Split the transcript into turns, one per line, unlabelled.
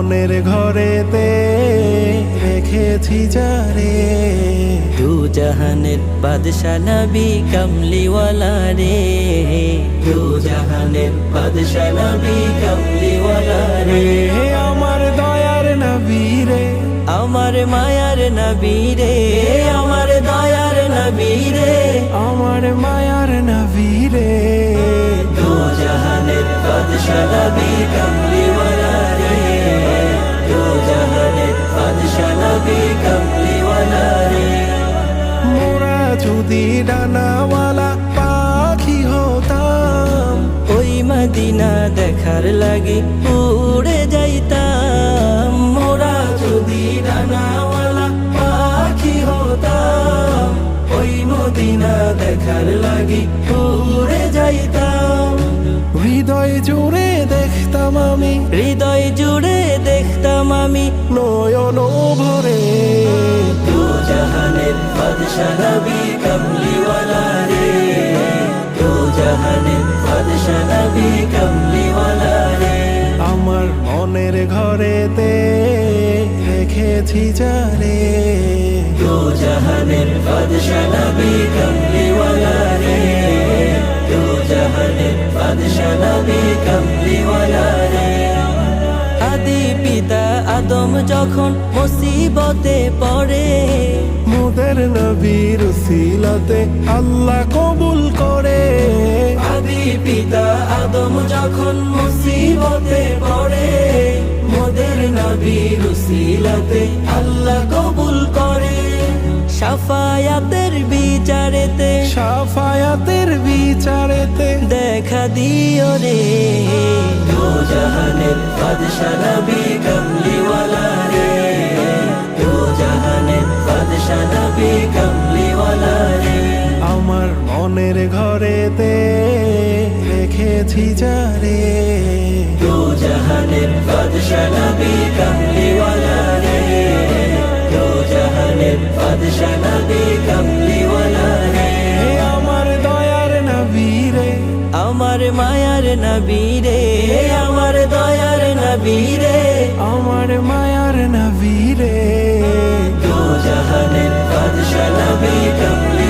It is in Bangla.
মনের ঘরেতে রেখেছি যারে,
দু জাহানের বাদশা নবী কমলিওয়ালা রে, দু জাহানের বাদশা নবী কমলিওয়ালা রে।
আমার দয়ার নবী রে,
আমার মায়ার নবী রে, আমার দয়ার নবী রে,
আমার মায়ার নবী রে।
দু জাহানের বাদশা নবী কমলিওয়ালা রে, দু জাহানের বাদশা নবী কমলিওয়ালা রে।
মোরা যদি ডানাওয়ালা পাখি হতাম,
ওই মদিনা দেখার লাগি উড়ে যাইতাম। মোরা যদি ডানাওয়ালা পাখি হতাম, ওই মদিনা দেখার লাগি উড়ে যাইতাম।
হৃদয় জুড়ে দেখতাম আমি,
হৃদয় জুড়ে দেখতাম আমি
নয়ন ভরে।
দু জাহানের বাদশা নবী কমলিওয়ালা রে, দু জাহানের বাদশা নবী কমলিওয়ালা রে।
আমার মনের ঘরেতে রেখেছি যারে,
দু জাহানের বাদশা নবী কমলিওয়ালা রে, দু জাহানের বাদশা নবী কমলিওয়ালা রে। আদি পিতা আদম যখন মুসিবতে পড়ে,
মোদের নবীর উসিলাতে আল্লাহ কবুল করে।
আদি পিতা আদম যখন মুসিবতে পড়ে, মোদের নবীর উসিলাতে আল্লাহ কবুল করে। শাফায়াতের বিচারেতে,
শাফায়াতের বিচারেতে
দেখা দিও রে, দু জাহানের বাদশা নবী কমলিওয়ালা রে, দু জাহানের বাদশা নবী কমলিওয়ালা রে।
আমার মনের ঘরেতে রেখেছি যারে,
দু জাহানের বাদশা নবী কমলিওয়ালা রে, দু জাহানের বাদশা নবী কমলিওয়ালা রে।
আমার দয়ার নবী রে,
আমার মায়ার নবী রে, আমার দয়ার নবী রে,
আমার মায়ার নবী রে।
দু জাহানের বাদশা নবী কমলিওয়ালা